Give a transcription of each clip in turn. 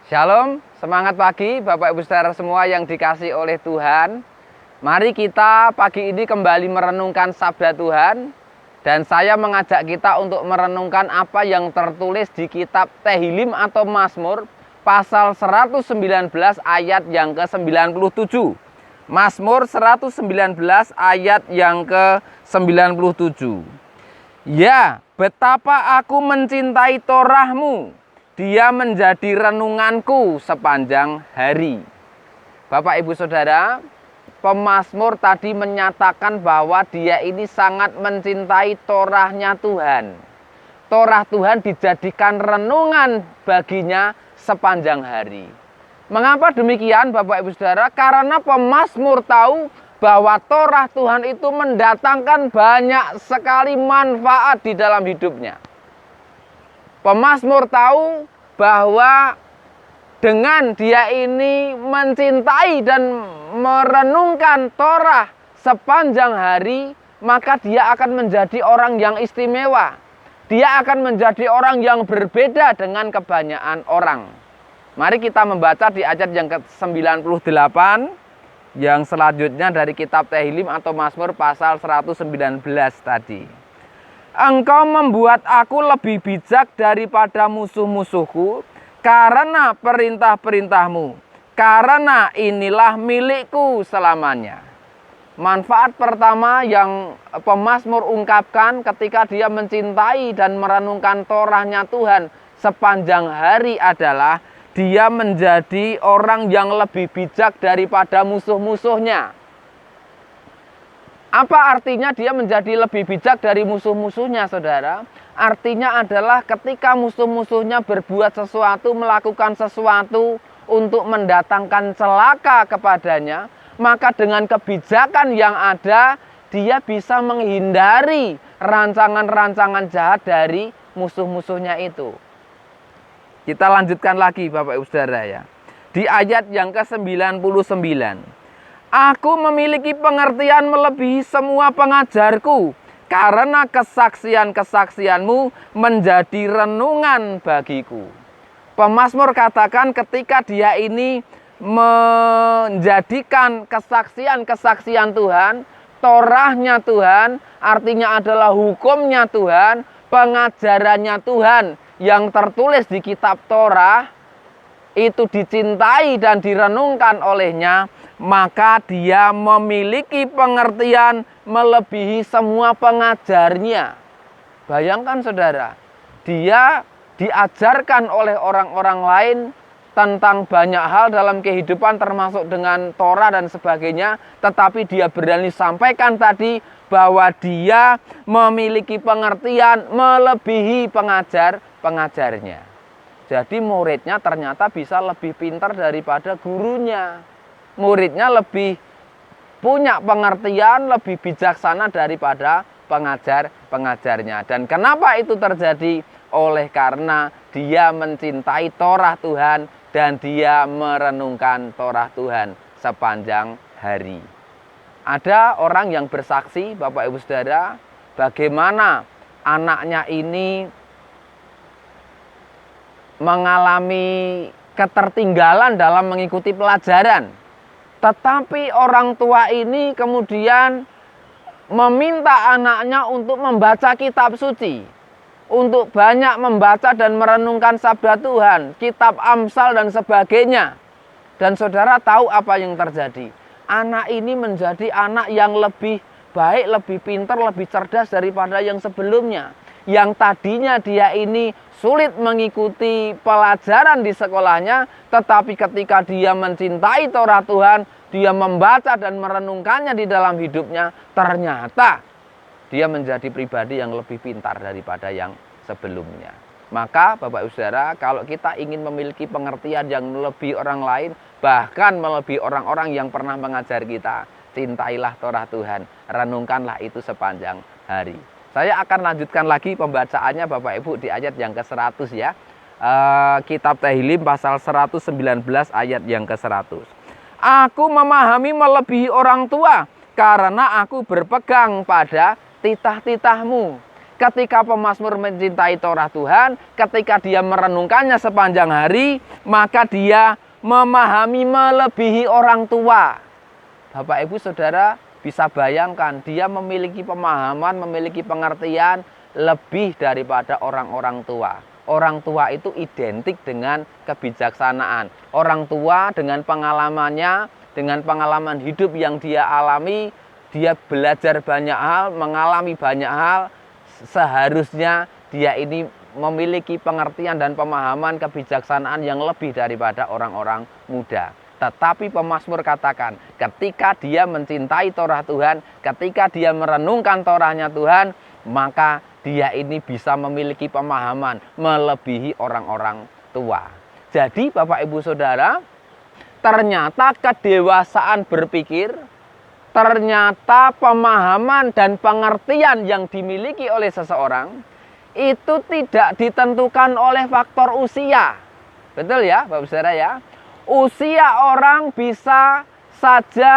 Shalom, semangat pagi Bapak Ibu Saudara semua yang dikasihi oleh Tuhan. Mari kita pagi ini kembali merenungkan sabda Tuhan. Dan saya mengajak kita untuk merenungkan apa yang tertulis di kitab Tehillim atau Mazmur pasal 119 ayat yang ke-97. Mazmur 119 ayat yang ke-97. Ya, betapa aku mencintai Torahmu. Dia menjadi renunganku sepanjang hari. Bapak Ibu Saudara, pemazmur tadi menyatakan bahwa dia ini sangat mencintai Torahnya Tuhan. Torah Tuhan dijadikan renungan baginya sepanjang hari. Mengapa demikian Bapak Ibu Saudara? Karena pemazmur tahu bahwa Torah Tuhan itu mendatangkan banyak sekali manfaat di dalam hidupnya. Pemazmur tahu bahwa dengan dia ini mencintai dan merenungkan Torah sepanjang hari, maka dia akan menjadi orang yang istimewa. Dia akan menjadi orang yang berbeda dengan kebanyakan orang. Mari kita membaca di ayat yang ke-98 yang selanjutnya dari kitab Tehillim atau Mazmur pasal 119 tadi. Engkau membuat aku lebih bijak daripada musuh-musuhku karena perintah-perintahmu. Karena inilah milikku selamanya. Manfaat pertama yang pemazmur ungkapkan ketika dia mencintai dan merenungkan Torahnya Tuhan sepanjang hari adalah dia menjadi orang yang lebih bijak daripada musuh-musuhnya. Apa artinya dia menjadi lebih bijak dari musuh-musuhnya, saudara? Artinya adalah ketika musuh-musuhnya berbuat sesuatu, melakukan sesuatu untuk mendatangkan celaka kepadanya, maka dengan kebijakan yang ada, dia bisa menghindari rancangan-rancangan jahat dari musuh-musuhnya itu. Kita lanjutkan lagi Bapak Ibu Saudara ya. Di ayat yang ke-99. Aku memiliki pengertian melebihi semua pengajarku, karena kesaksian-kesaksianmu menjadi renungan bagiku. Pemazmur katakan ketika dia ini menjadikan kesaksian-kesaksian Tuhan, Torahnya Tuhan, artinya adalah hukumnya Tuhan, pengajarannya Tuhan yang tertulis di kitab Torah, itu dicintai dan direnungkan olehnya, maka dia memiliki pengertian melebihi semua pengajarnya. Bayangkan saudara, dia diajarkan oleh orang-orang lain tentang banyak hal dalam kehidupan termasuk dengan Torah dan sebagainya, tetapi dia berani sampaikan tadi bahwa dia memiliki pengertian melebihi pengajarnya. Jadi muridnya ternyata bisa lebih pintar daripada gurunya. Muridnya lebih punya pengertian, lebih bijaksana daripada pengajarnya. Dan kenapa itu terjadi? Oleh karena dia mencintai Torah Tuhan dan dia merenungkan Torah Tuhan sepanjang hari. Ada orang yang bersaksi, Bapak Ibu Saudara, bagaimana anaknya ini mengalami ketertinggalan dalam mengikuti pelajaran. Tetapi orang tua ini kemudian meminta anaknya untuk membaca kitab suci, untuk banyak membaca dan merenungkan sabda Tuhan, kitab Amsal dan sebagainya. Dan saudara tahu apa yang terjadi? Anak ini menjadi anak yang lebih baik, lebih pintar, lebih cerdas daripada yang sebelumnya. Yang tadinya dia ini sulit mengikuti pelajaran di sekolahnya, tetapi ketika dia mencintai Torah Tuhan, dia membaca dan merenungkannya di dalam hidupnya, ternyata dia menjadi pribadi yang lebih pintar daripada yang sebelumnya. Maka Bapak Ibu Saudara, kalau kita ingin memiliki pengertian yang melebihi orang lain, bahkan melebihi orang-orang yang pernah mengajar kita, cintailah Torah Tuhan, renungkanlah itu sepanjang hari. Saya akan lanjutkan lagi pembacaannya Bapak Ibu di ayat yang ke-100 ya. Kitab Tehillim pasal 119 ayat yang ke-100. Aku memahami melebihi orang tua karena aku berpegang pada titah-titahmu. Ketika pemazmur mencintai Torah Tuhan, ketika dia merenungkannya sepanjang hari, maka dia memahami melebihi orang tua. Bapak Ibu Saudara bisa bayangkan, dia memiliki pemahaman, memiliki pengertian lebih daripada orang-orang tua. Orang tua itu identik dengan kebijaksanaan. Orang tua dengan pengalamannya, dengan pengalaman hidup yang dia alami, dia belajar banyak hal, mengalami banyak hal. Seharusnya dia ini memiliki pengertian dan pemahaman kebijaksanaan yang lebih daripada orang-orang muda. Tetapi pemazmur katakan, ketika dia mencintai Torah Tuhan, ketika dia merenungkan Torahnya Tuhan, maka dia ini bisa memiliki pemahaman melebihi orang-orang tua. Jadi Bapak Ibu Saudara, ternyata kedewasaan berpikir, ternyata pemahaman dan pengertian yang dimiliki oleh seseorang itu tidak ditentukan oleh faktor usia. Betul ya Bapak Saudara ya? Usia orang bisa saja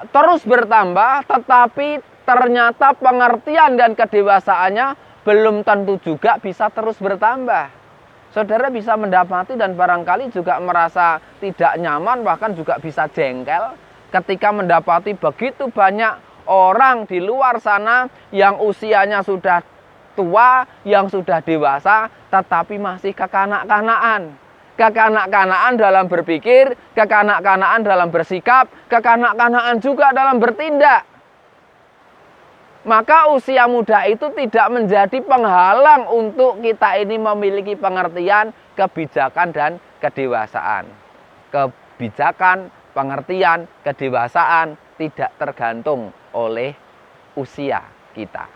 terus bertambah, tetapi ternyata pengertian dan kedewasaannya belum tentu juga bisa terus bertambah. Saudara bisa mendapati dan barangkali juga merasa tidak nyaman, bahkan juga bisa jengkel ketika mendapati begitu banyak orang di luar sana yang usianya sudah tua, yang sudah dewasa, tetapi masih kekanak-kanakan. Kekanak-kanakan dalam berpikir, kekanak-kanakan dalam bersikap, kekanak-kanakan juga dalam bertindak. Maka usia muda itu tidak menjadi penghalang untuk kita ini memiliki pengertian, kebijakan, dan kedewasaan. Kebijakan, pengertian, kedewasaan tidak tergantung oleh usia kita.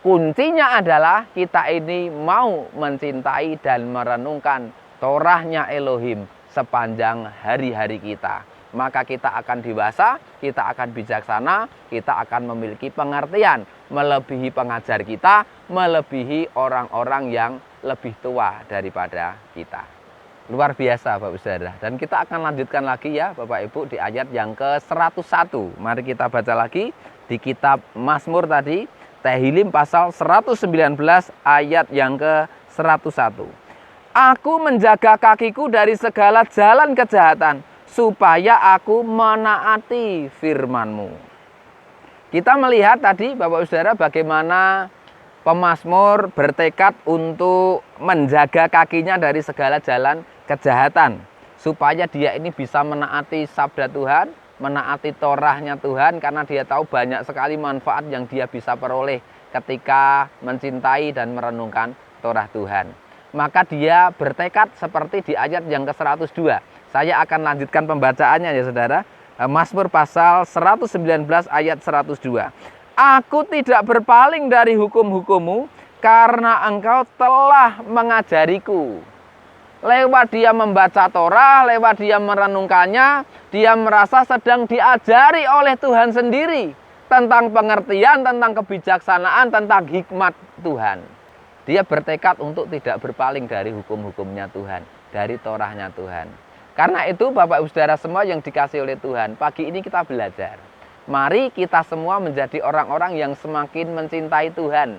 Kuncinya adalah kita ini mau mencintai dan merenungkan Torahnya Elohim sepanjang hari-hari kita. Maka kita akan dewasa, kita akan bijaksana, kita akan memiliki pengertian melebihi pengajar kita, melebihi orang-orang yang lebih tua daripada kita. Luar biasa Bapak Saudara. Dan kita akan lanjutkan lagi ya Bapak Ibu di ayat yang ke-101. Mari kita baca lagi di kitab Mazmur tadi, Tehillim pasal 119 ayat yang ke-101. Aku menjaga kakiku dari segala jalan kejahatan, supaya aku menaati firman-Mu. Kita melihat tadi Bapak Saudara bagaimana pemazmur bertekad untuk menjaga kakinya dari segala jalan kejahatan, supaya dia ini bisa menaati sabda Tuhan, menaati Torahnya Tuhan, karena dia tahu banyak sekali manfaat yang dia bisa peroleh ketika mencintai dan merenungkan Torah Tuhan. Maka dia bertekad seperti di ayat yang ke-102. Saya akan lanjutkan pembacaannya ya saudara. Mazmur pasal 119 ayat 102. Aku tidak berpaling dari hukum-hukum-Mu, karena Engkau telah mengajariku. Lewat dia membaca Torah, lewat dia merenungkannya, dia merasa sedang diajari oleh Tuhan sendiri tentang pengertian, tentang kebijaksanaan, tentang hikmat Tuhan. Dia bertekad untuk tidak berpaling dari hukum-hukumnya Tuhan, dari Torahnya Tuhan. Karena itu Bapak Ibu Saudara semua yang dikasihi oleh Tuhan, pagi ini kita belajar. Mari kita semua menjadi orang-orang yang semakin mencintai Tuhan.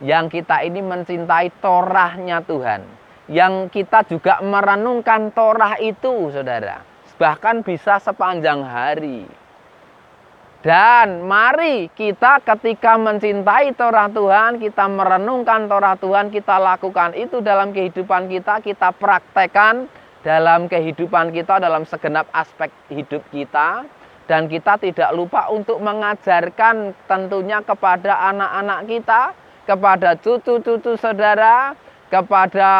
Yang kita ini mencintai Torahnya Tuhan. Yang kita juga merenungkan Torah itu saudara. Bahkan bisa sepanjang hari. Dan mari kita ketika mencintai Torah Tuhan, kita merenungkan Torah Tuhan, kita lakukan itu dalam kehidupan kita, kita praktekkan dalam kehidupan kita, dalam segenap aspek hidup kita. Dan kita tidak lupa untuk mengajarkan tentunya kepada anak-anak kita, kepada cucu-cucu saudara, kepada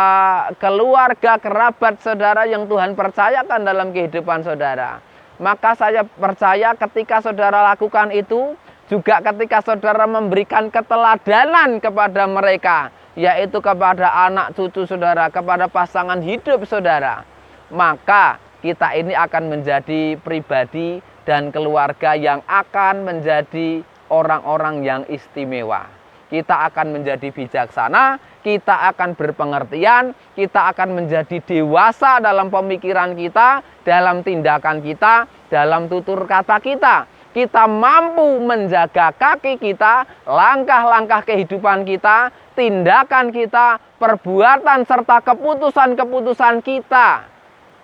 keluarga, kerabat saudara yang Tuhan percayakan dalam kehidupan saudara. Maka saya percaya ketika saudara lakukan itu, juga ketika saudara memberikan keteladanan kepada mereka, yaitu kepada anak cucu saudara, kepada pasangan hidup saudara, maka kita ini akan menjadi pribadi dan keluarga yang akan menjadi orang-orang yang istimewa. Kita akan menjadi bijaksana, kita akan berpengertian, kita akan menjadi dewasa dalam pemikiran kita, dalam tindakan kita, dalam tutur kata kita. kita mampu menjaga kaki kita, langkah-langkah kehidupan kita, tindakan kita, perbuatan serta keputusan-keputusan kita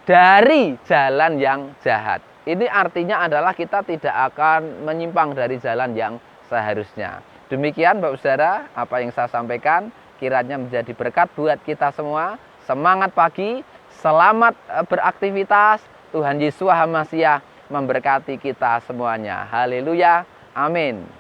dari jalan yang jahat. Ini artinya adalah kita tidak akan menyimpang dari jalan yang seharusnya. Demikian Bapak Saudara, apa yang saya sampaikan kiranya menjadi berkat buat kita semua. Semangat pagi, selamat beraktivitas. Tuhan Yesus HaMasiah memberkati kita semuanya. Haleluya. Amin.